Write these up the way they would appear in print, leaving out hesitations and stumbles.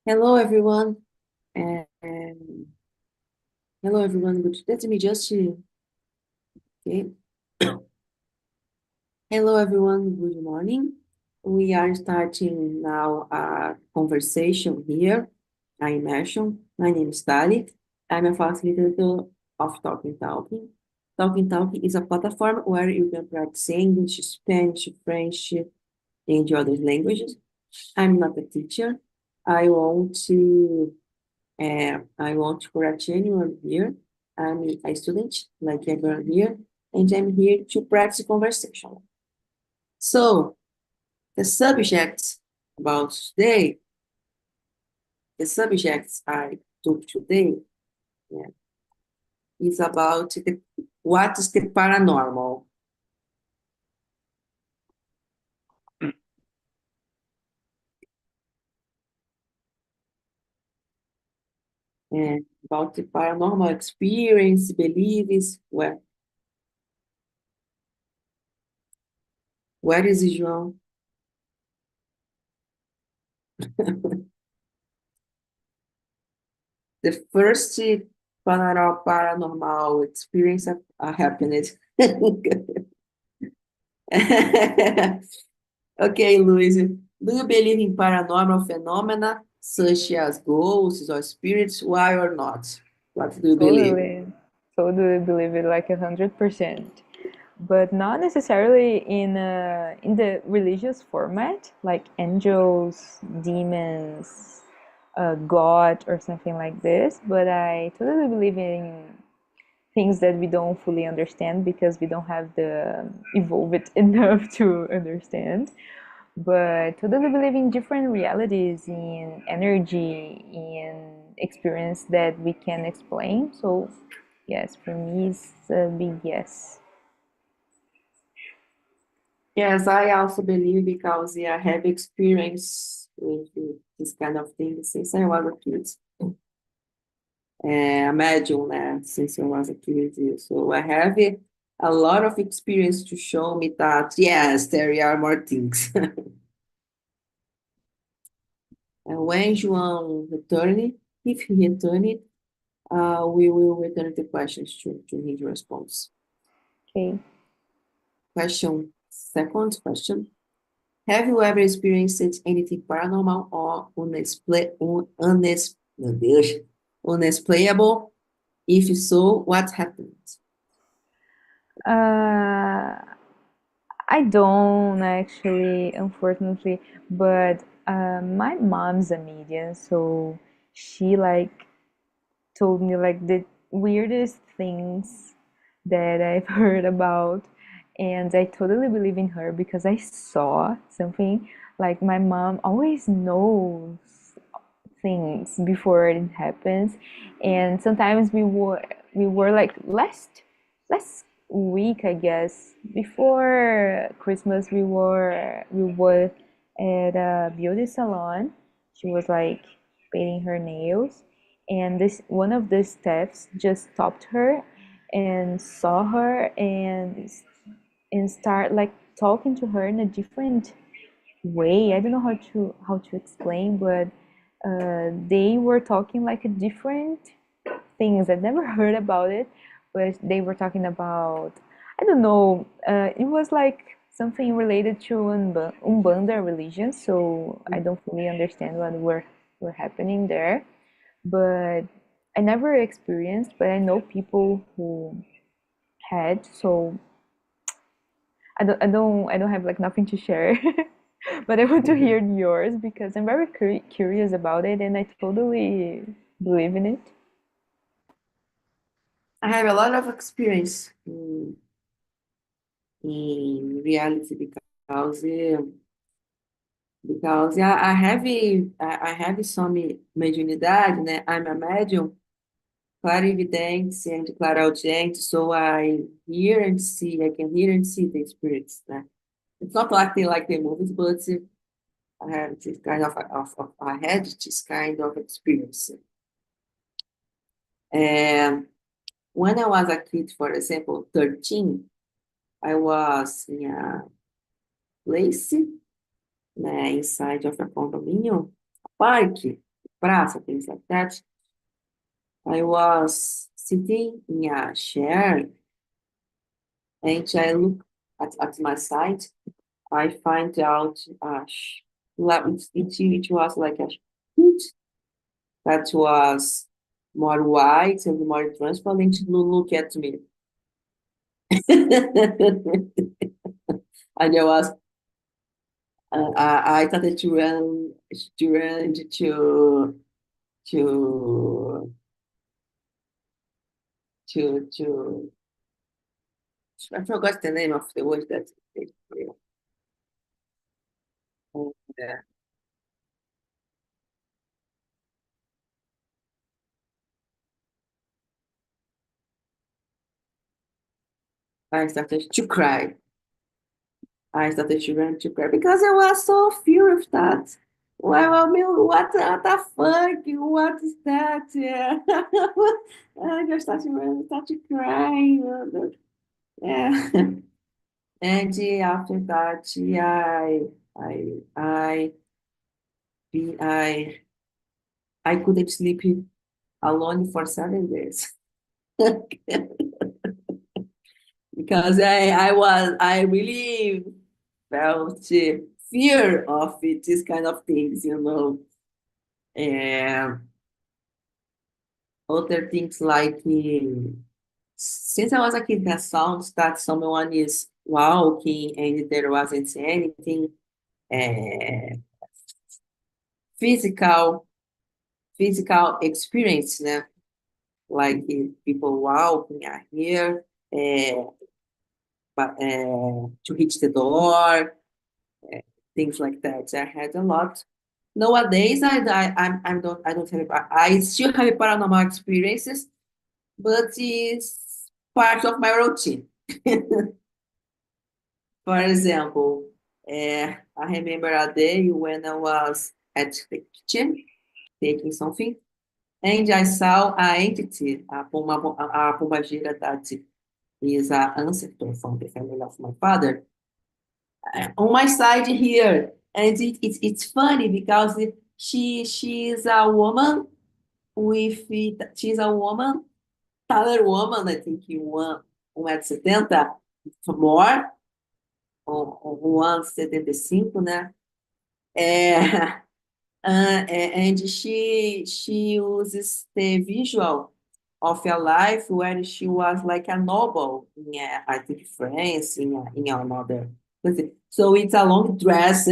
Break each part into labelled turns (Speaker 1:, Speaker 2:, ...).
Speaker 1: Hello everyone. Um, Hello everyone. Good. Let me just okay. Hello everyone. Good morning. We are starting now a conversation here. I'm Imersão. My name is Tali. I'm a facilitator of Talking Talking. Talking Talking is a platform where you can practice English, Spanish, French, and other languages. I'm not a teacher. I want to I want to correct anyone here. I'm a student, like everyone here, and I'm here to practice conversation. So, the subject about today, the subject I took today, yeah, is about what is the paranormal, and about the paranormal experience, beliefs. Where is João? The first paranormal experience happened. Okay, Luis. Do you believe in paranormal phenomena such as ghosts or spirits? Why or not? What do you believe?
Speaker 2: Totally, totally believe it like 100%, but not necessarily in the religious format, like angels, demons, God, or something like this. But I totally believe in things that we don't fully understand because we don't have the evolved enough to understand. But totally believe in different realities, in energy, in experience that we can explain. So yes, for me it's a big yes.
Speaker 1: Yes, I also believe because I have experience with this kind of thing since I was a kid. A medium, né? Since I was a kid. So I have a lot of experience to show me that, yes, there are more things. And when João return, if he return, we will return the questions to his response.
Speaker 2: Okay.
Speaker 1: Second question. Have you ever experienced anything paranormal or meu Deus, unexplainable? If so, what happened?
Speaker 2: Uh, I don't actually, unfortunately, but my mom's a medium, so she like told me like the weirdest things that I've heard about, and I totally believe in her because I saw something. Like my mom always knows things before it happens, and sometimes we were like last week, I guess, before Christmas, we were at a beauty salon. She was like painting her nails, and this one of the staffs just stopped her and saw her and start like talking to her in a different way. I don't know how to explain, but they were talking like a different things. I've never heard about it, but they were talking about, I don't know. It was like something related to Umbanda religion, so I don't fully understand what were happening there. But I never experienced, but I know people who had. So I don't have like nothing to share. But I want to hear yours because I'm very curious about it, and I totally believe in it.
Speaker 1: I have a lot of experience in reality because I have some mediunidade, né? I'm a medium, clarividente and clairaudiente, so I can hear and see the spirits, né? It's not like they like the movies, but I have this kind I had this kind of experience. And when I was a kid, for example, 13, I was in a place, né, inside of a condominium, a park. praça, things like that. I was sitting in a chair and I look at my side. I find out it was like a sheet that was more white and more transparent to look at me. And I started to run to to I forgot the name of the word that uh, I started to cry. I started to run to cry because I was so furious that. Well, what the fuck? What is that? Yeah. I just started running, started crying. Yeah. And after that, I, I, I, I couldn't sleep alone for 7 days because I really felt fear of it, these kind of things. And other things like since I was a kid, the sounds that someone is walking and there wasn't anything uh, physical physical experience, né? Like if people walking are here, but to hit the door, things like that. I had a lot. Nowadays, I still have paranormal experiences, but it's part of my routine. For example, I remember a day when I was at the kitchen taking something, and I saw an entity, a pombagira that is an ancestor from the family of my father, on my side here. And it's funny because she's a woman she's a woman, taller woman, I think one, 1,70 m, more, ou 1,75 m, né? É, and she uses the visual of a life where she was like a noble in, I think, France, in another country. So it's a long dress.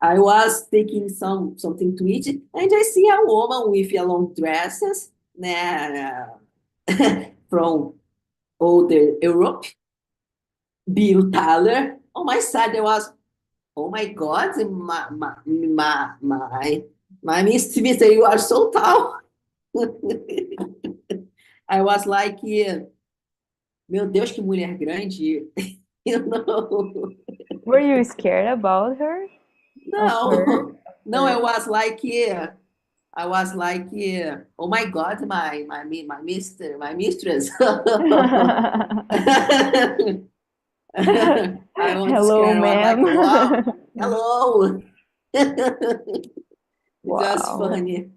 Speaker 1: I was taking something to eat, and I see a woman with a long dresses, né, from older Europe, Bill Tyler. On my side, there was, oh my God, my Mister, you are so tall. I was like, meu Deus, que mulher grande. You know?
Speaker 2: Were you scared about her? Of her?
Speaker 1: No,
Speaker 2: Of
Speaker 1: no,
Speaker 2: her?
Speaker 1: I was like, oh my God, my mister, my mistress. I want to
Speaker 2: Hello,
Speaker 1: scare. I was like, wow,
Speaker 2: ma'am.
Speaker 1: hello. Just
Speaker 2: Wow.
Speaker 1: funny.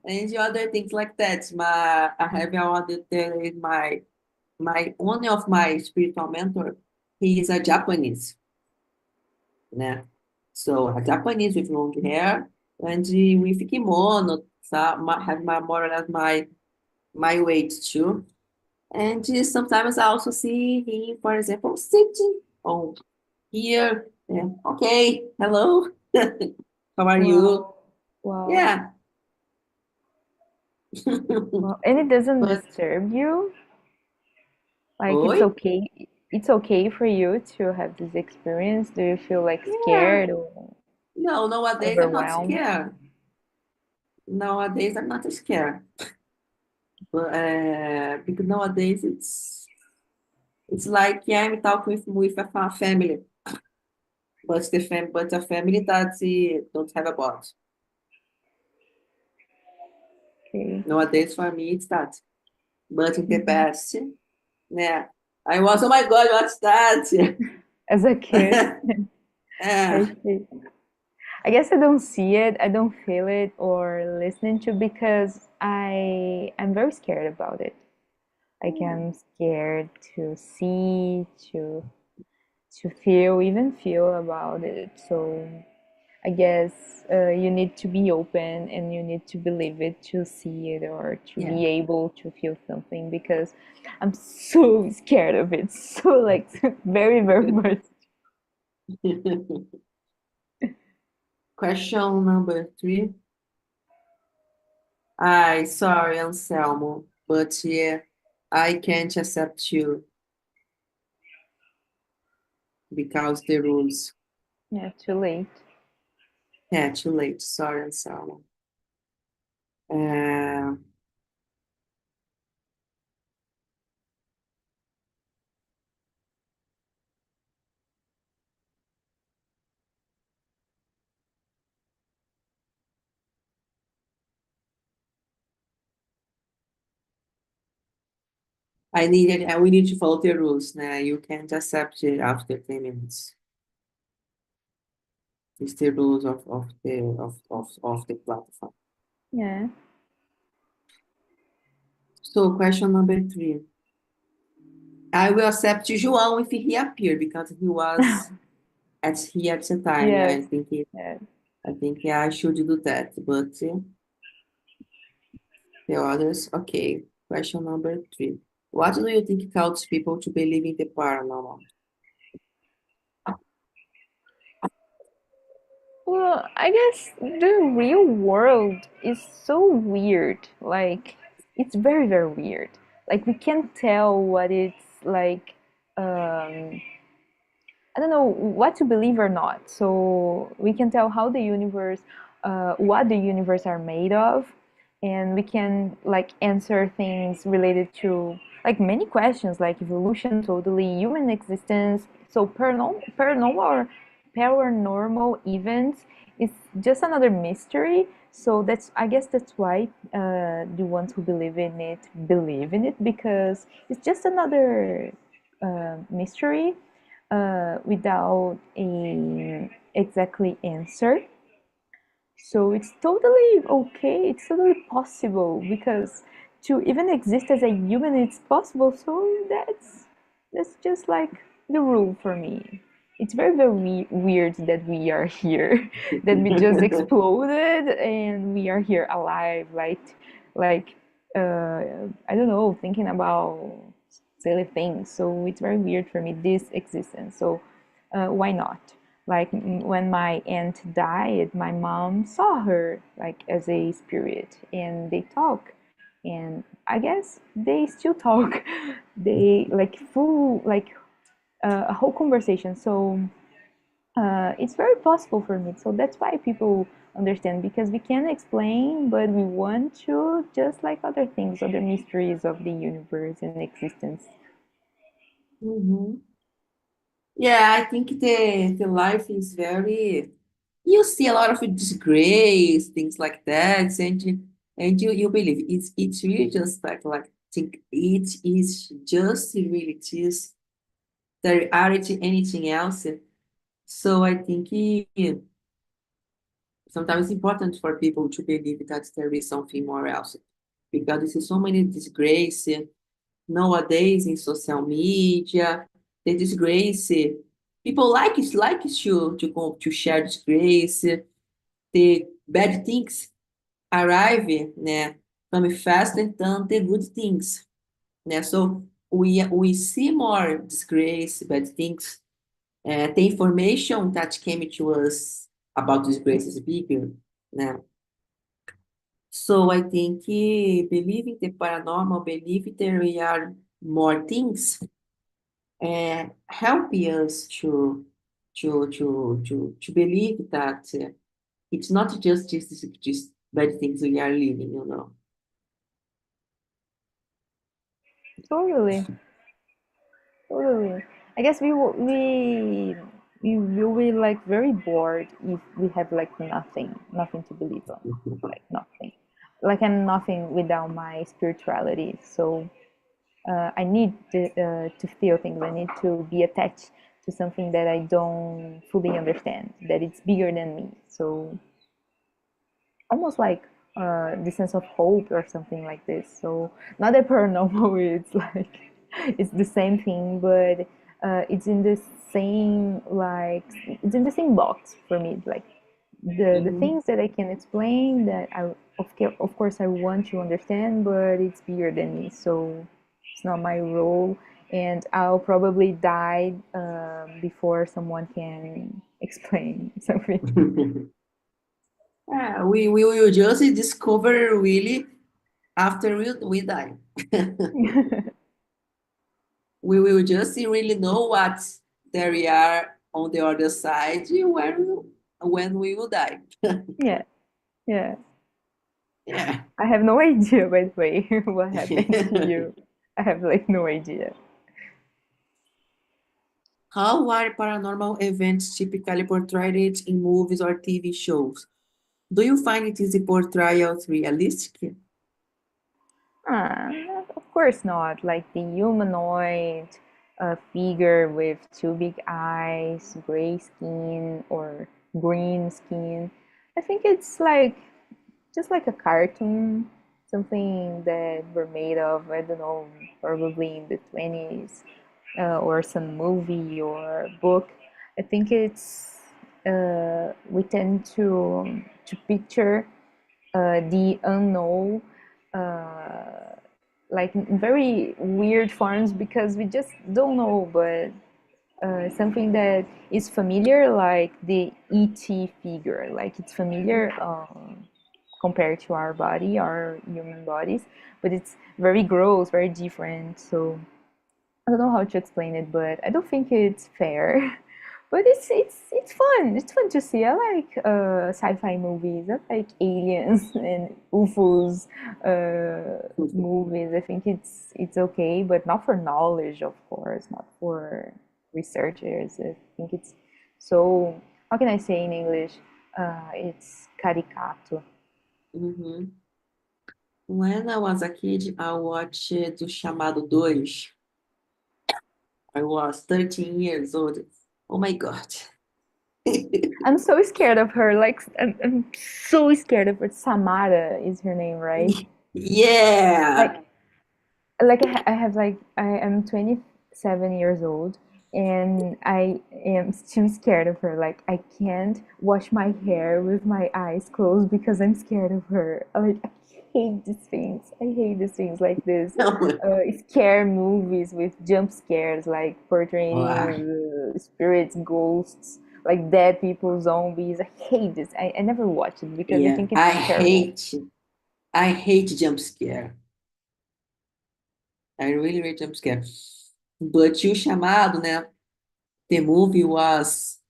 Speaker 1: And the other things like that. I have another there is my one of my spiritual mentor. He is a Japanese, né? So a Japanese with long hair and with kimono, so have more or less my weight too. And sometimes I also see him, for example, sitting on here. Yeah. Okay, hello, how are you?
Speaker 2: Wow. Wow.
Speaker 1: Yeah.
Speaker 2: Wow. And it doesn't
Speaker 1: But
Speaker 2: disturb you? Like
Speaker 1: oi?
Speaker 2: it's okay for you to have this experience? Do you feel like
Speaker 1: Yeah.
Speaker 2: scared or
Speaker 1: No, nowadays I'm not
Speaker 2: overwhelmed?
Speaker 1: scared. Nowadays I'm not scared. But because nowadays it's like, yeah, I'm talking with a family, but a family that don't have a bot.
Speaker 2: Okay.
Speaker 1: Nowadays for me it's that. But in the
Speaker 2: Mhm.
Speaker 1: past, yeah, I was, oh my God, what's that?
Speaker 2: As a kid,
Speaker 1: Yeah.
Speaker 2: I see. I guess I don't see it, I don't feel it or listen to because I'm very scared about it. Like I'm scared to see, to feel, even feel about it. So I guess you need to be open and you need to believe it to see it or to
Speaker 1: Yeah.
Speaker 2: be able to feel something because I'm so scared of it. So like very, very much.
Speaker 1: Question number 3. I sorry, Anselmo, but yeah, I can't accept you because the rules.
Speaker 2: Yeah, too late.
Speaker 1: Yeah, too late. Sorry, Anselmo. Uh, we need to follow the rules, né? You can't accept it after 10 minutes. It's the rules of the platform.
Speaker 2: Yeah.
Speaker 1: So question number 3. I will accept João if he appear because he was here at the time. Yeah,
Speaker 2: Yes. Yeah.
Speaker 1: I think yeah, I should do that. But the others, okay. Question number 3. What do you think causes people to believe in the paranormal?
Speaker 2: Well, I guess the real world is so weird. Like, it's very, very weird. Like, we can't tell what it's like. Um, I don't know what to believe or not. So we can tell how the universe, what the universe are made of, and we can like answer things related to like many questions like evolution, totally human existence. So paranormal events is just another mystery. So that's I guess that's why the ones who believe in it because it's just another mystery without a exactly answer. So it's totally okay. It's totally possible because to even exist as a human, it's possible. So that's just like the rule for me. It's very very weird that we are here, that we just exploded and we are here alive. Like I don't know, thinking about silly things. So it's very weird for me this existence. So why not? Like when my aunt died, my mom saw her like as a spirit, and they talk, and I guess they still talk. They like full like a whole conversation. So it's very possible for me. So that's why people understand because we can explain, but we want to just like other things, other mysteries of the universe and existence.
Speaker 1: Mhm. Yeah, I think the life is very. You see a lot of disgrace, things like that, and you believe it's really just like think it is just really it is there aren't anything else. So I think sometimes it's important for people to believe that there is something more else because you see so many disgrace nowadays in social media. The disgrace people to share disgrace. The bad things arrive, né, come faster than the good things, né? So we see more disgrace, bad things. The information that came to us about disgrace is bigger, né? So I think believing the paranormal, believing there are more things, help us to believe that it's not just bad things we are living, you know.
Speaker 2: Totally. Totally. I guess we will be like very bored if we have like nothing to believe on, like nothing. Like I'm nothing without my spirituality. So I need to feel things. I need to be attached to something that I don't fully understand, that it's bigger than me. So almost like the sense of hope or something like this. So not that paranormal, it's like it's the same thing, but it's in the same like it's in the same box for me. Like the
Speaker 1: Mhm.
Speaker 2: things that I can explain that of course I want to understand, but it's bigger than me, so it's not my role, and I'll probably die before someone can explain something.
Speaker 1: We will just discover really after we die. We will just really know what there are on the other side when we will die.
Speaker 2: Yeah, yeah.
Speaker 1: Yeah.
Speaker 2: I have no idea, by the way, what happens to you. I have like no idea.
Speaker 1: How are paranormal events typically portrayed in movies or TV shows? Do you find it is portrayals realistic?
Speaker 2: Ah, of course not. Like the humanoid figure with two big eyes, gray skin, or green skin. I think it's like just like a cartoon, something that were made of, I don't know, probably in the 20s, or some movie or book. I think it's we tend to picture the unknown, uh, like in very weird forms because we just don't know, but something that is familiar, like the ET figure, like it's familiar compared to our body, our human bodies, but it's very gross, very different. So I don't know how to explain it, but I don't think it's fair. But it's fun. It's fun to see. I like sci-fi movies. I like aliens and UFOs movies. I think it's okay, but not for knowledge, of course, not for researchers. I think it's so. How can I say in English? It's caricato.
Speaker 1: Mhm. When I was a kid, I watched o Chamado 2. I was 13 years old. Oh my God.
Speaker 2: I'm so scared of her. Like I'm so scared of her. Samara is her name, right?
Speaker 1: Yeah.
Speaker 2: Like I have like I am 27 years old and I am still scared of her. Like I can't wash my hair with my eyes closed because I'm scared of her. Like I hate these things. I hate these things like this. Scare movies with jump scares, like portraying
Speaker 1: Ah,
Speaker 2: spirits, ghosts, like dead people, zombies. I hate this. I never watch it because I
Speaker 1: yeah,
Speaker 2: think it's terrible.
Speaker 1: I hate jump scare. I really hate jump scare. But o Chamado, né? The movie was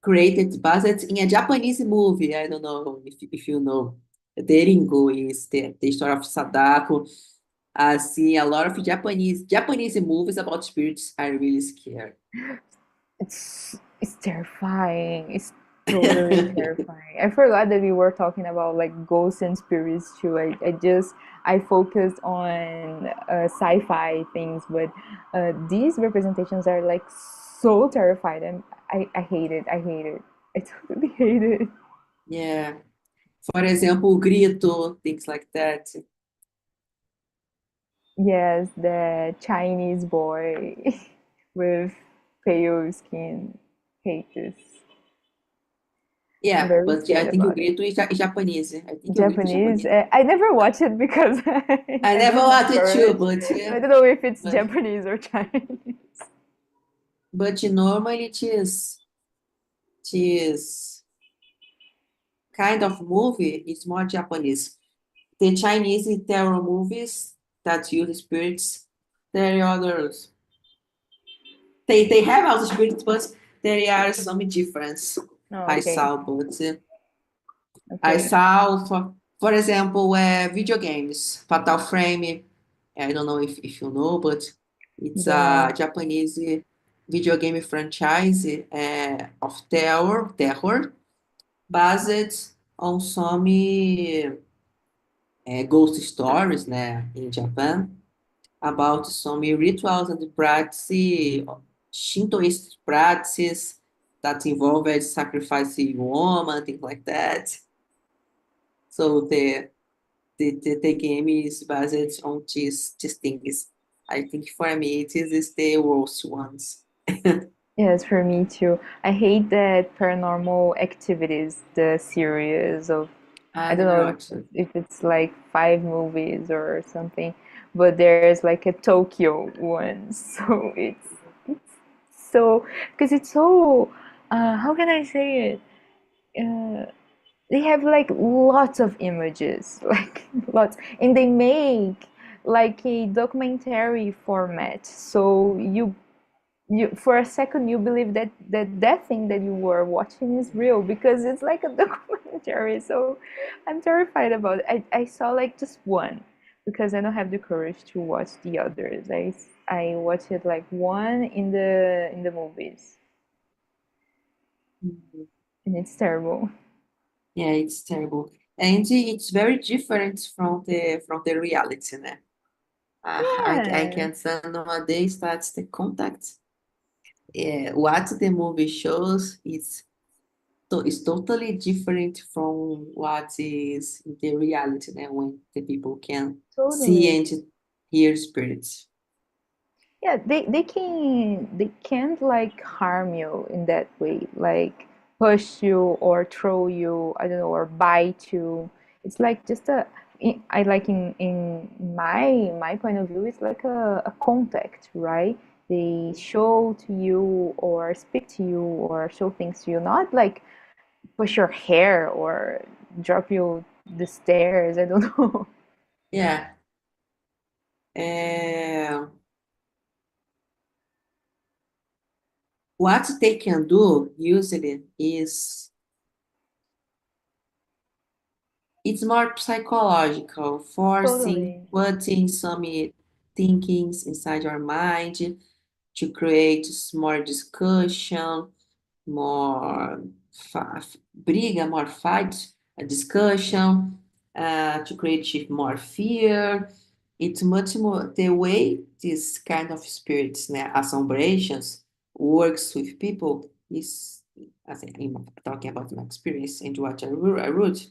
Speaker 1: created based in a Japanese movie. I don't know if you know. The Ringo is the story of Sadako. I see a lot of Japanese movies about spirits are really scary.
Speaker 2: It's terrifying. It's totally terrifying. I forgot that we were talking about like ghosts and spirits too. I focused on sci-fi things, but these representations are like so terrified, and I hate it. I hate it. I totally hate it.
Speaker 1: Yeah. For example, o grito, things like that.
Speaker 2: Yes, the Chinese boy with pale skin. Hate this. I'm
Speaker 1: Yeah,
Speaker 2: very
Speaker 1: but I
Speaker 2: scared
Speaker 1: think o
Speaker 2: about it.
Speaker 1: grito is Japanese. I think o grito is
Speaker 2: Japanese.
Speaker 1: Japanese.
Speaker 2: I never watch it because
Speaker 1: I
Speaker 2: I
Speaker 1: never
Speaker 2: don't have
Speaker 1: watched it too,
Speaker 2: courage. I
Speaker 1: yeah,
Speaker 2: don't know if it's
Speaker 1: but
Speaker 2: Japanese or Chinese.
Speaker 1: normally it is kind of movie is more Japanese. The Chinese terror movies that use spirits, there are others. They have other spirits, but there are some difference.
Speaker 2: Oh,
Speaker 1: I
Speaker 2: okay,
Speaker 1: saw, but I
Speaker 2: okay,
Speaker 1: saw, for example, video games, Fatal Frame. I don't know if you know, but it's
Speaker 2: don't
Speaker 1: a
Speaker 2: know.
Speaker 1: Japanese video game franchise of terror based on some ghost stories, né, in Japan about some rituals and practices Shintoist practices that involve sacrificing woman, things like that. So the game is based on these things. I think for me it is the worst ones.
Speaker 2: Yes, for me too. I hate that Paranormal Activities, the series of,
Speaker 1: I
Speaker 2: I don't
Speaker 1: never
Speaker 2: know
Speaker 1: watched it.
Speaker 2: if it's like 5 movies or something, but there's like a Tokyo one. So it's so, because it's so, how can I say it? Uh, they have like lots of images, like lots, and they make like a documentary format. So you for a second you believe that that thing that you were watching is real because it's like a documentary. So I'm terrified about it. I saw like just one because I don't have the courage to watch the others. I watched it like one in the movies,
Speaker 1: Mhm.
Speaker 2: and it's terrible.
Speaker 1: Yeah, it's terrible. And it's very different from the reality, né? I
Speaker 2: Yeah,
Speaker 1: can say nowadays that's the contact. What the movie shows is totally different from what is the reality, né? When the people can see
Speaker 2: totally.
Speaker 1: and hear spirits.
Speaker 2: Yeah, they can't like harm you in that way, like push you or throw you, I don't know, or bite you. It's like just a, I like in my point of view, it's like a contact, right? They show to you or speak to you or show things to you, not like push your hair or drop you the stairs. I don't know.
Speaker 1: Yeah. É, what they can do usually is it's more psychological, forcing,
Speaker 2: Totally.
Speaker 1: putting some thinkings inside your mind to create more discussion, more briga, more fight, a discussion, to create more fear. It's much more the way this kind of spirits, né, assombrations, works with people is, I think, I'm talking about my experience and what I wrote.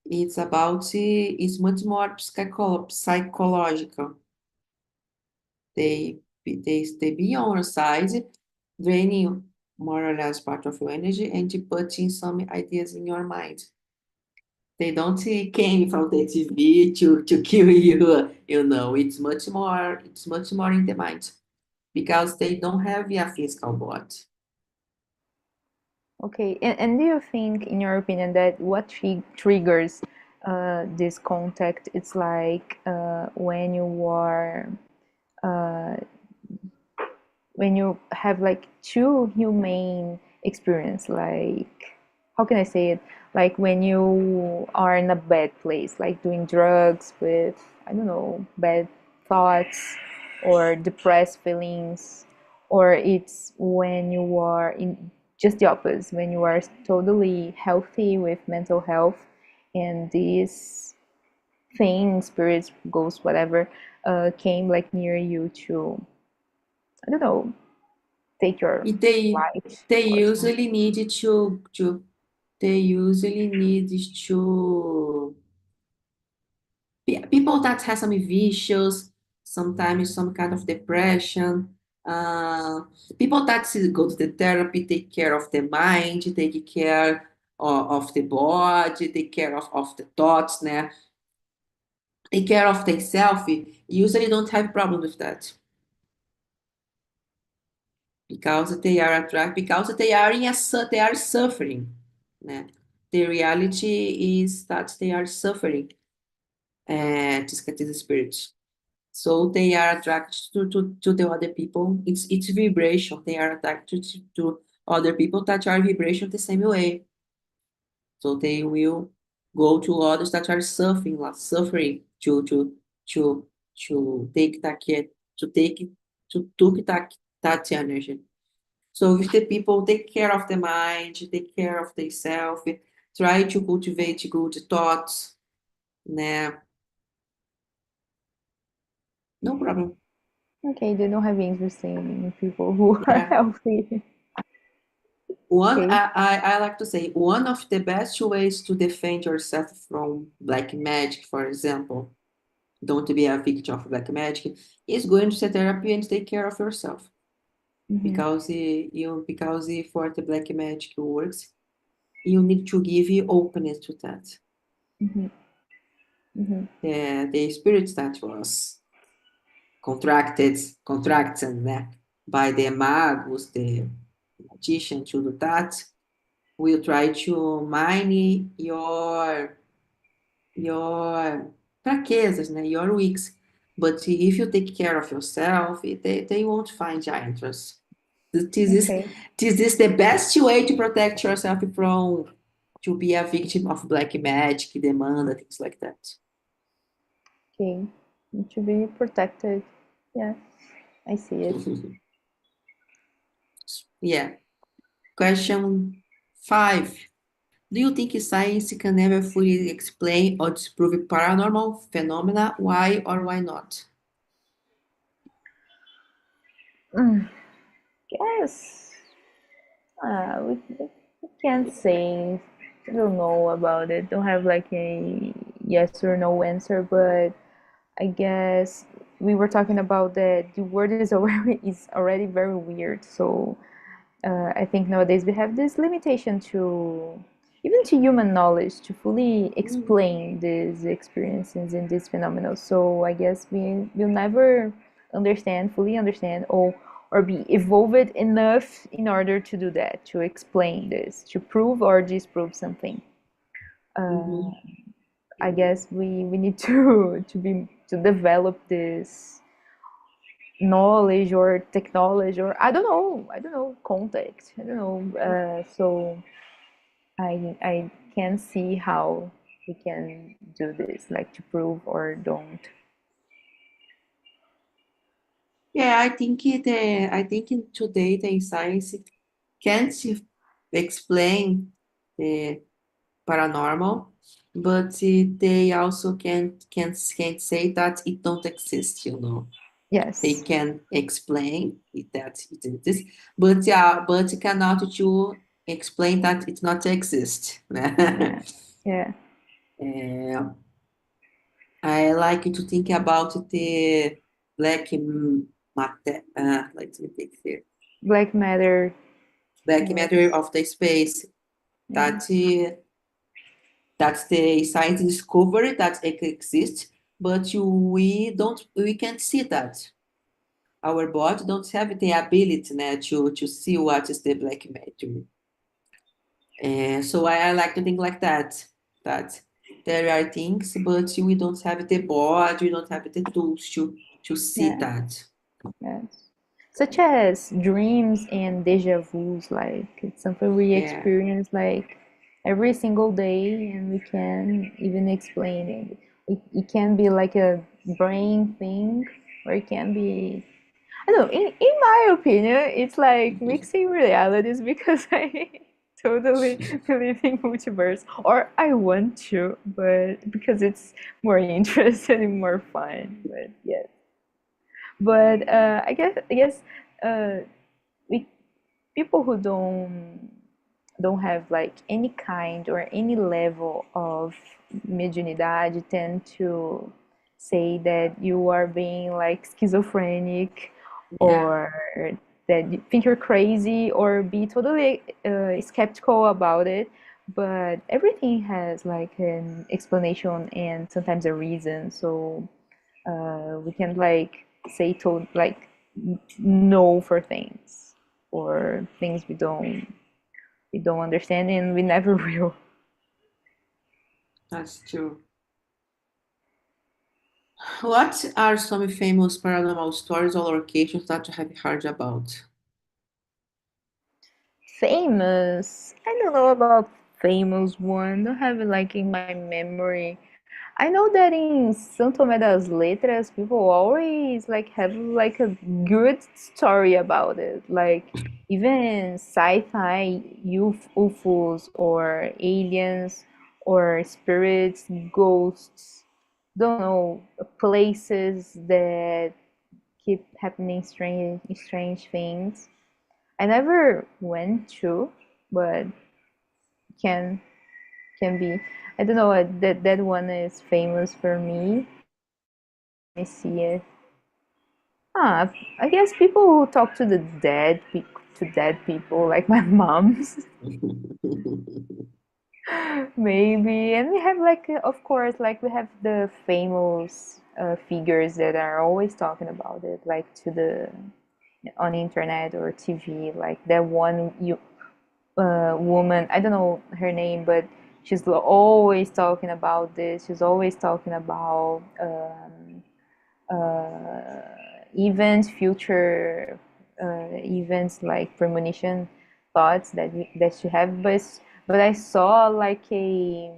Speaker 1: It's much more psychological. They be on your side, draining more or less part of your energy and putting some ideas in your mind. They don't came from the TV to kill you, you know. It's much more in the mind because they don't have a physical body.
Speaker 2: Okay, and do you think, in your opinion, that what triggers this contact? It's like uh, when you have like two humane experience, like how can I say it? Like when you are in a bad place, like doing drugs with, I don't know, bad thoughts or depressed feelings, or it's when you are in just the opposite, when you are totally healthy with mental health, and these things, spirits, ghosts, whatever, came like near you to, I don't know, take your
Speaker 1: E
Speaker 2: life
Speaker 1: they
Speaker 2: or something.
Speaker 1: usually need to they usually need to people that have some vicious, sometimes some kind of depression, uh, people that go to the therapy, take care of the mind, take care of the body, take care of the thoughts, né? Take care of themselves, usually don't have problem with that because they are attract because they are they are suffering, né? The reality is that they are suffering, these spirits. So they are attracted to the other people. It's vibration. They are attracted to other people that are vibration the same way. So they will go to others that are suffering, like suffering to take that care, to take to that energy. So if the people take care of the mind, take care of themselves, try to cultivate good thoughts, né? No problem.
Speaker 2: Okay, they don't have interest in people who are
Speaker 1: Yeah.
Speaker 2: healthy.
Speaker 1: One,
Speaker 2: Okay.
Speaker 1: I like to say, one of the best ways to defend yourself from black magic, for example, don't be a victim of black magic, is going to therapy and take care of yourself.
Speaker 2: Mm-hmm.
Speaker 1: Because for the black magic works, you need to give you openness to that.
Speaker 2: Mm-hmm. Mm-hmm.
Speaker 1: The spirit that was contracted, né, by the magos, the magician to do that, will try to mine your fraquezas, né, your weaks. But if you take care of yourself, they won't find your entrance. This is
Speaker 2: Okay.
Speaker 1: this is the best way to protect yourself from to be a victim of black magic, demanda, things like that.
Speaker 2: Okay. Need to be protected. Yeah, I see it.
Speaker 1: Yeah. Question 5. Do you think science can never fully explain or disprove paranormal phenomena? Why or why not?
Speaker 2: Mm. Guess. We can't say. I don't know about it. Don't have like a yes or no answer, but I guess we were talking about that the word is already very weird. So I think nowadays we have this limitation to even to human knowledge to fully
Speaker 1: Mm,
Speaker 2: explain these experiences and these phenomena. So I guess we will never fully understand, or be evolved enough in order to do that, to explain this, to prove or disprove something.
Speaker 1: mhm.
Speaker 2: I guess we need to develop this knowledge or technology, or I don't know, contact, I don't know, so I can see how we can do this, like to prove or don't.
Speaker 1: Yeah, I think in today the science can't explain the paranormal, but they also can't say that it don't exist, you know. They
Speaker 2: Yes.
Speaker 1: can explain that it exists, but yeah, but cannot to explain that it not exist.
Speaker 2: Yeah. Yeah.
Speaker 1: Eh, I like to think about the black matter. Let me think here.
Speaker 2: Black matter.
Speaker 1: Black matter
Speaker 2: Yes.
Speaker 1: of the space
Speaker 2: Yeah.
Speaker 1: that that's the science discovery that it exists, but we can't see that. Our body don't have the ability to see what is the black matter. And so I like to think like that, that there are things, but we don't have the body, we don't have the tools to see
Speaker 2: Yeah.
Speaker 1: that.
Speaker 2: Yes. Such as dreams and deja vus, like it's something we
Speaker 1: Yeah,
Speaker 2: experience like every single day, and we can even explain it. It can be like a brain thing, or it can be, I don't know. In my opinion, it's like mixing realities because I totally believe in multiverse, or I want to, but because it's more interesting and more fun. But yes, but I guess uh, we people who don't have like any kind or any level of mediunidade tend to say that you are being like schizophrenic,
Speaker 1: yeah,
Speaker 2: or that you think you're crazy, or be totally skeptical about it. But everything has like an explanation and sometimes a reason. So we can like say to like no for things, or things we don't understand, and we never will.
Speaker 1: that's true. What are some famous paranormal stories or locations that you have heard about?
Speaker 2: Famous, I don't know about famous one, don't have it like in my memory. I know that in Santo Tomé das Letras, people always like have like a good story about it. Like even sci-fi UFOs or aliens or spirits, ghosts, don't know, places that keep happening strange things. I never went to, but can can be. I don't know. That one is famous for me. I see it. Ah, I guess people who talk to the to dead people, like my mom's, maybe. And we have like, of course, like we have the famous figures that are always talking about it, like to the on internet or TV, like that one woman. I don't know her name, but she's always talking about this. She's always talking about uh, events, future events like premonition thoughts that you have. But I saw like a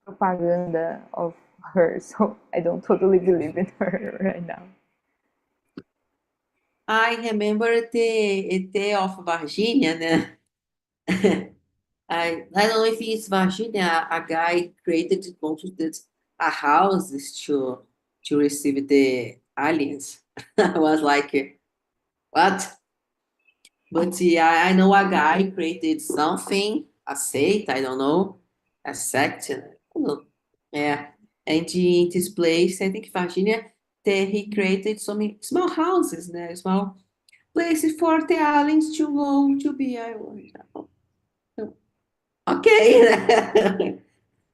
Speaker 2: propaganda of her, so I don't totally believe in her right now.
Speaker 1: I remember ET of Virginia, né? I don't know if it's Virginia, a guy created constructed a houses to receive the aliens. I was like, what? But yeah, I know a guy created something, a sect, I don't know, a sect, I don't know. Yeah. And in this place, I think Virginia, he created some small houses, né? Small places for the aliens to go to be. I was, okay.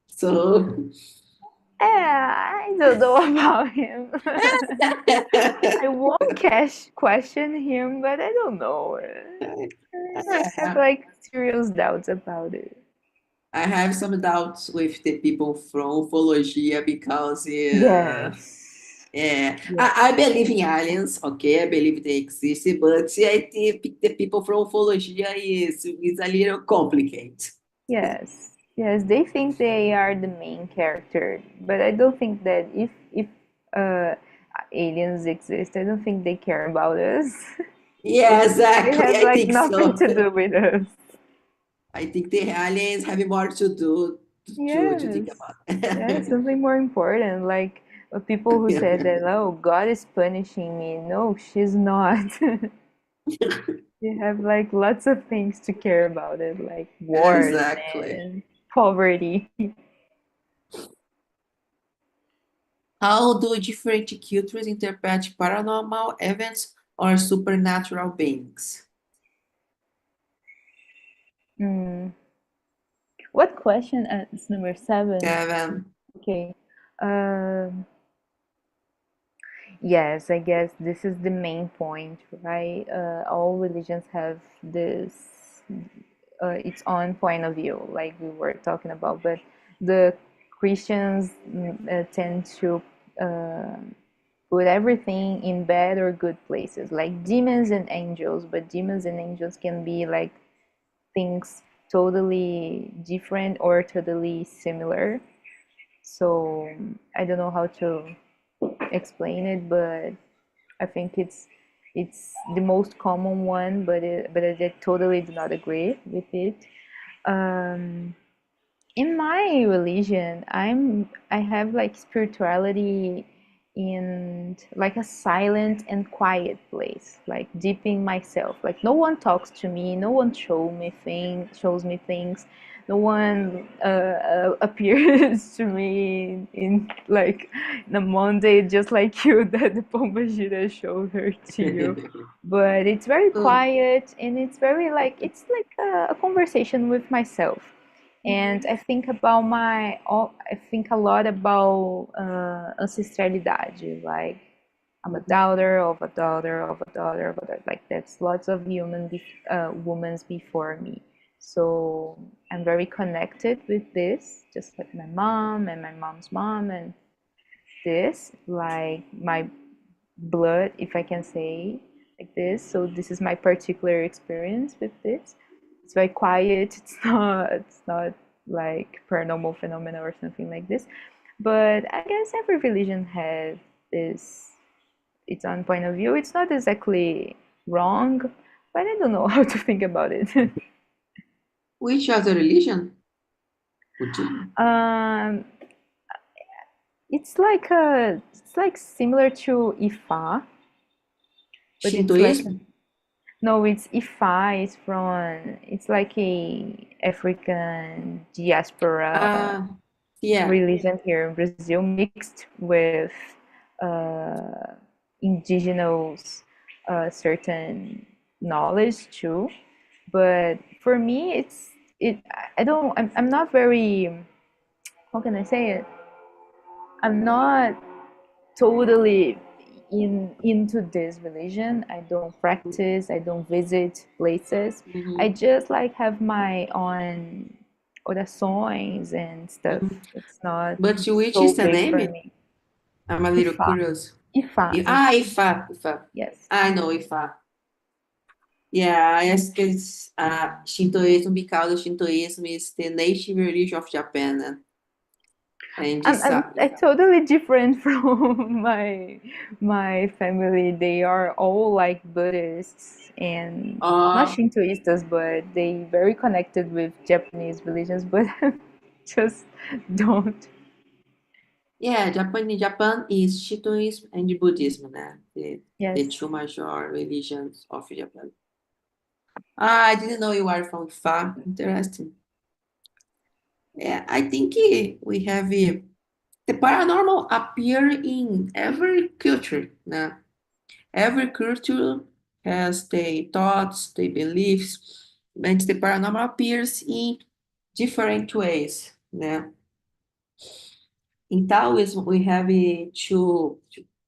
Speaker 1: So,
Speaker 2: I don't know about him. I won't question him, but I don't know. I have
Speaker 1: I
Speaker 2: like serious doubts about it.
Speaker 1: I have some doubts with the people from ufologia because
Speaker 2: Yes.
Speaker 1: yeah,
Speaker 2: Yeah.
Speaker 1: I believe in aliens, okay, I believe they exist, but I think the people from ufologia is a little complicated.
Speaker 2: Yes. Yes. They think they are the main character, but I don't think that if uh aliens exist, I don't think they care about us.
Speaker 1: Yeah,
Speaker 2: They
Speaker 1: exactly,
Speaker 2: have
Speaker 1: I
Speaker 2: like
Speaker 1: think
Speaker 2: nothing
Speaker 1: so.
Speaker 2: to do with us.
Speaker 1: I think the aliens have more to do to think
Speaker 2: Yes.
Speaker 1: about.
Speaker 2: Yeah, something more important. Like people who said that, oh, God is punishing me. No, she's not. They have like lots of things to care about it, like wars
Speaker 1: Exactly.
Speaker 2: and poverty.
Speaker 1: How do different cultures interpret paranormal events or supernatural beings?
Speaker 2: Mm. What question? It's number 7.
Speaker 1: Kevin,
Speaker 2: Okay. Um, yes, I guess this is the main point, right? All religions have this its own point of view, like we were talking about, but the Christians tend to uh, put everything in bad or good places, like demons and angels. But demons and angels can be like things totally different or totally similar. So I don't know how to explain it, but I think it's the most common one, but I totally do not agree with it. Um, in my religion, I have like spirituality in like a silent and quiet place, like deep in myself. Like no one talks to me, no one shows me things, no one appears to me in like in a Monday, just like you that the Pombagira showed her to you. But it's very
Speaker 1: oh,
Speaker 2: quiet and it's like a conversation with myself. And I think about I think a lot about ancestralidade. Like I'm a daughter of a daughter of a daughter of a daughter. Like that's lots of women before me. So I'm very connected with this, just like my mom and my mom's mom and this, like my blood, if I can say like this. So this is my particular experience with this. It's very quiet. It's not like paranormal phenomena or something like this. But I guess every religion has this its own point of view. It's not exactly wrong, but I don't know how to think about it.
Speaker 1: which other religion? Would you?
Speaker 2: um, it's like similar to Ifa, but it's like
Speaker 1: Shintoísmo?
Speaker 2: no, it's Ifa is from it's like a African diaspora
Speaker 1: Ah, yeah.
Speaker 2: religion here in Brazil mixed with uh, indigenous certain knowledge too. But for me, it. I don't. I'm not very. How can I say it? I'm not totally into this religion. I don't practice. I don't visit places. I
Speaker 1: Mhm,
Speaker 2: just like have my own orações and stuff.
Speaker 1: mhm.
Speaker 2: It's not
Speaker 1: But which
Speaker 2: so
Speaker 1: is the
Speaker 2: big for
Speaker 1: name?
Speaker 2: me.
Speaker 1: I'm a little
Speaker 2: Ifá.
Speaker 1: curious.
Speaker 2: Ifá.
Speaker 1: Ifa, Ifa.
Speaker 2: Yes.
Speaker 1: I know Ifa. Yeah, I guess it's Shintoism because Shintoism is the native religion of Japan, and it's
Speaker 2: I'm totally different from my family. They are all like Buddhists and not
Speaker 1: uh,
Speaker 2: Shintoistas, but they very connected with Japanese religions, but just don't.
Speaker 1: yeah, Japan is Shintoism and Buddhism, né? The
Speaker 2: Yes.
Speaker 1: two major religions of Japan. Ah, I didn't know you are from Ifa. Interesting. Yeah, I think we have the paranormal appear in every culture, né? Every culture has their thoughts, their beliefs, and the paranormal appears in different ways, né? In Taoism, we have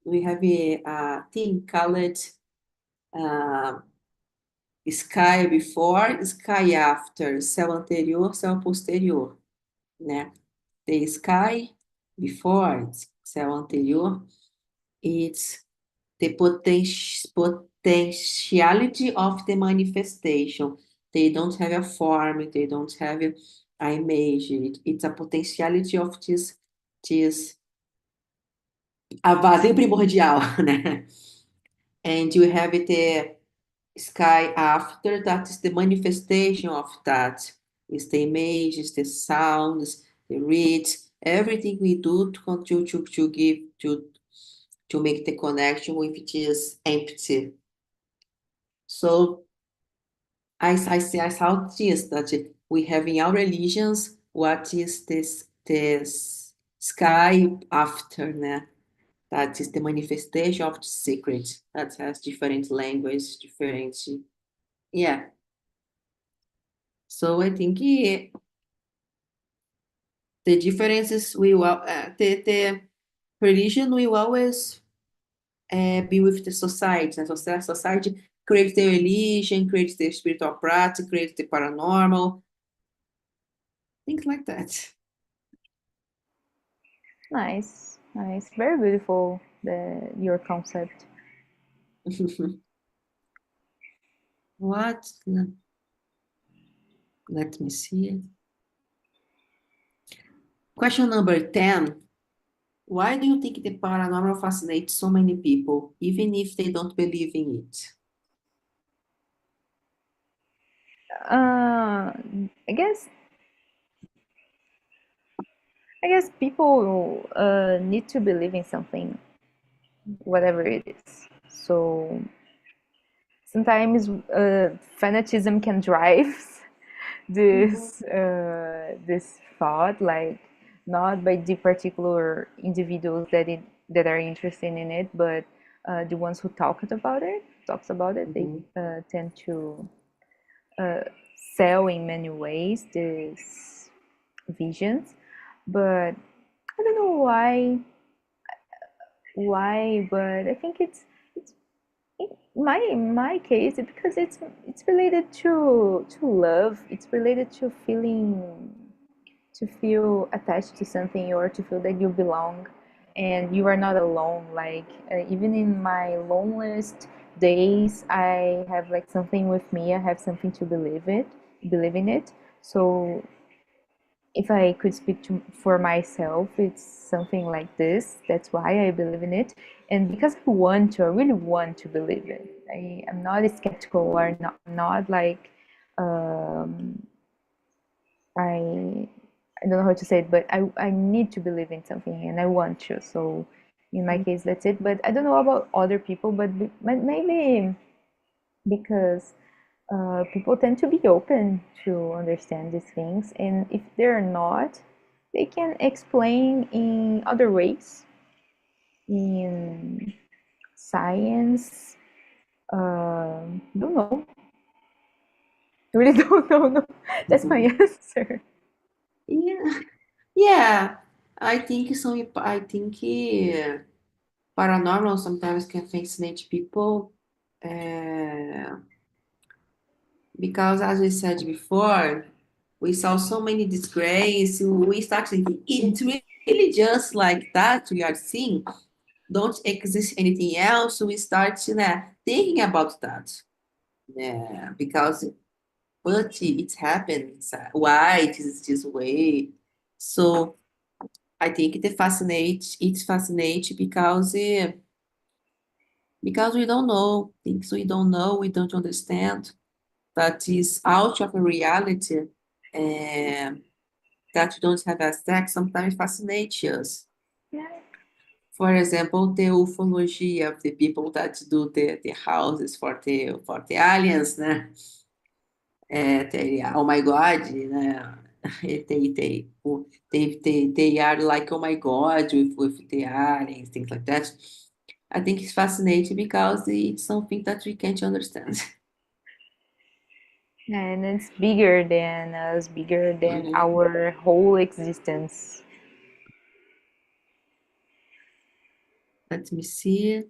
Speaker 1: we have a thing called uh, sky before, sky after, céu anterior, céu posterior, né? The sky before, céu anterior, it's the potentiality of the manifestation. They don't have a form, they don't have a image. It's a potentiality of this a vazio primordial, né? And you have the sky after, that is the manifestation of that. It's the images, the sounds, the reads, everything we do to give to make the connection with this empty. So I saw this that we have in our religions what is this sky after, né? That is the manifestation of the secret that has different language, different, yeah. So I think the differences will the religion will always be with the society. And society creates the religion, creates the spiritual practice, creates the paranormal, things like that.
Speaker 2: Nice. Nice. Very beautiful the your concept.
Speaker 1: What? Let me see. Question number 10. Why do you think the paranormal fascinates so many people, even if they don't believe in it?
Speaker 2: I guess people need to believe in something, whatever it is. So sometimes fanatism can drive
Speaker 1: Mhm,
Speaker 2: this thought, like not by the particular individuals that are interested in it, but the ones who talks about it, they
Speaker 1: mhm.
Speaker 2: tend to uh, sell in many ways these visions. But I don't know why, but I think it's in my case because it's related to love. It's related to feel attached to something or to feel that you belong and you are not alone. Like even in my loneliest days, I have like something with me. I have something to believe in it. So if I could speak for myself, it's something like this. That's why I believe in it. And because I really want to believe it. I'm not skeptical or not like, um, I, I don't know how to say it, but I need to believe in something and I want to. So in my case, that's it. But I don't know about other people, but maybe because people tend to be open to understand these things, and if they're not, they can explain in other ways, in science. Don't know. I really don't know. No. That's my answer.
Speaker 1: Yeah, yeah. I think some. I think paranormal sometimes can fascinate people, uh, because, as we said before, we saw so many disgrace. We start thinking it's really just like that we are seeing. Don't exist anything else. We start, thinking about that. Yeah, because but it happens. Why it is this way? So I think it fascinates. It's fascinates because we don't know things we don't know. We don't understand that is out of a reality, and that we don't have access. Sometimes fascinates us.
Speaker 2: Yeah.
Speaker 1: For example, the ufology of the people that do the houses for the aliens, né? Oh my God, né? They are like, oh my God, with the aliens, things like that. I think it's fascinating because it's something that we can't understand.
Speaker 2: And it's bigger than us, bigger than
Speaker 1: Mhm.
Speaker 2: our whole existence.
Speaker 1: Let me see.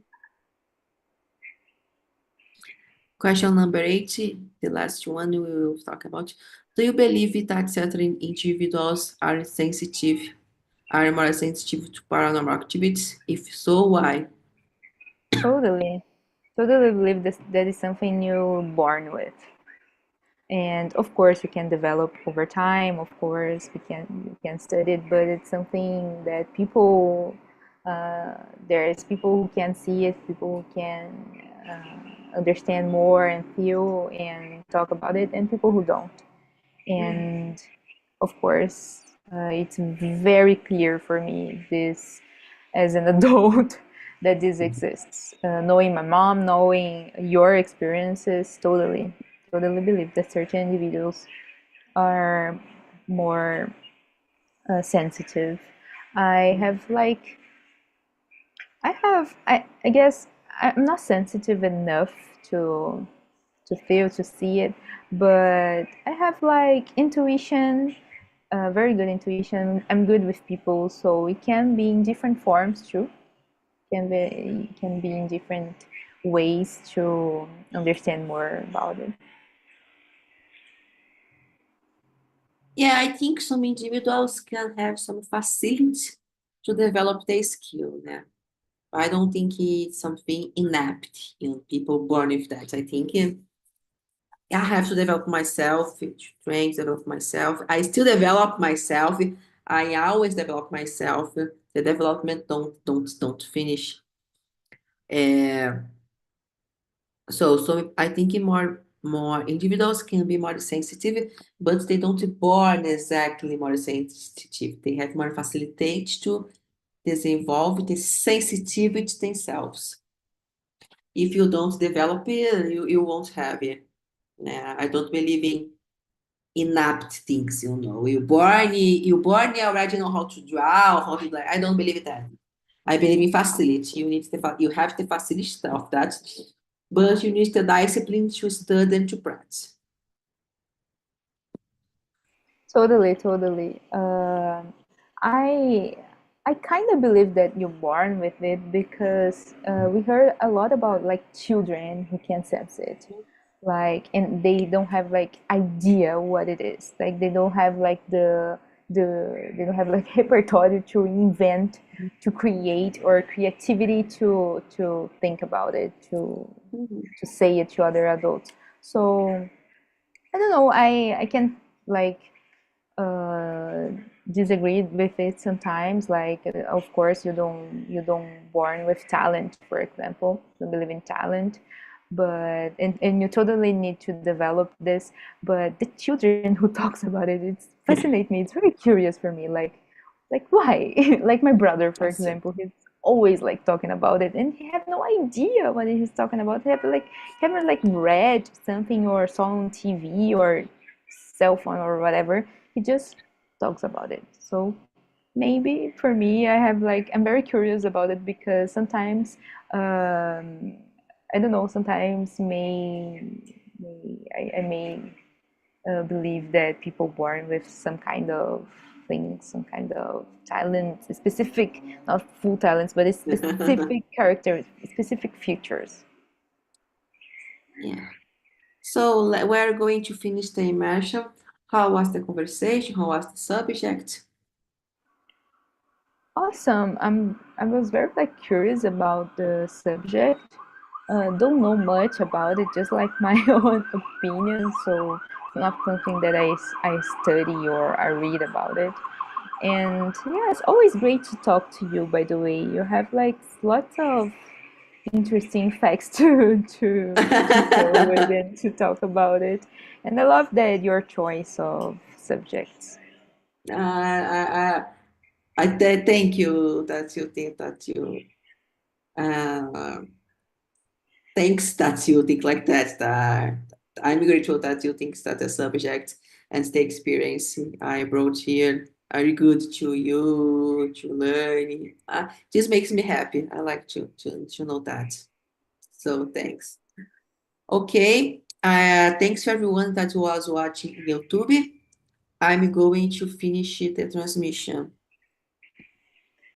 Speaker 1: Question number 8, the last one we will talk about. Do you believe that certain individuals are more sensitive to paranormal activities? If so, why?
Speaker 2: Totally. Totally believe this, that is something you're born with. And of course, we can develop over time. Of course, we can study it, but it's something that people, there's people who can see it, people who can understand more and feel and talk about it, and people who don't. And of course, it's very clear for me this as an adult that this exists. Knowing my mom, knowing your experiences, totally believe that certain individuals are more sensitive. I have like I guess I'm not sensitive enough to feel to see it, but I have like intuition, very good intuition. I'm good with people, so it can be in different forms too. Can be in different ways to understand more about it.
Speaker 1: Yeah, I think some individuals can have some facility to develop their skill, né? I don't think it's something inept in people born with that. I think I have to develop myself, to train, to develop myself. I still develop myself. I always develop myself. The development don't finish. Uh, so I think more individuals can be more sensitive, but they don't born exactly more sensitive. They have more facilitate to desenvolve the sensitivity themselves. If you don't develop it, you won't have it. I don't believe in inapt things, you born, you already know how to draw, how to like. I don't believe in that. I believe in facility. You have the facility of that, but you need the discipline to study and to practice.
Speaker 2: Totally, totally. I I kind of believe that you're born with it because we heard a lot about like children who can sense it, like, and they don't have like idea what it is. Like they don't have like they don't have like repertoire to invent, to create, or creativity to think about it,
Speaker 1: Mhm.
Speaker 2: to say it to other adults. So I don't know. I can like uh, disagree with it sometimes. Like, of course, you don't born with talent. For example, you believe in talent, and you totally need to develop this. But the children who talks about it, it's fascinates me. It's very curious for me. Like why? Like my brother, for
Speaker 1: That's it.
Speaker 2: example, he's always like talking about it, and he have no idea what he's talking about. He haven't like read something or saw on TV or cell phone or whatever. He just talks about it. So maybe for me, I'm very curious about it because sometimes I don't know. Sometimes I may believe that people born with some kind of thing, some kind of talent, specific, not full talents, but a specific character, specific features.
Speaker 1: Yeah. So we're going to finish the immersion. How was the conversation? How was the subject?
Speaker 2: Awesome. I was very like curious about the subject. Don't know much about it, just like my own opinion. So it's not something that I study or I read about it. And yeah, it's always great to talk to you, by the way. You have like lots of interesting facts to go with and to talk about it. And I love that your choice of subjects.
Speaker 1: I, thank you that you think that you uh, thanks that you think like that. I'm grateful that you think that the subject and the experience I brought here are good to you to learn. This makes me happy. I like to know that. So thanks. Okay. Thanks to everyone that was watching YouTube. I'm going to finish the transmission.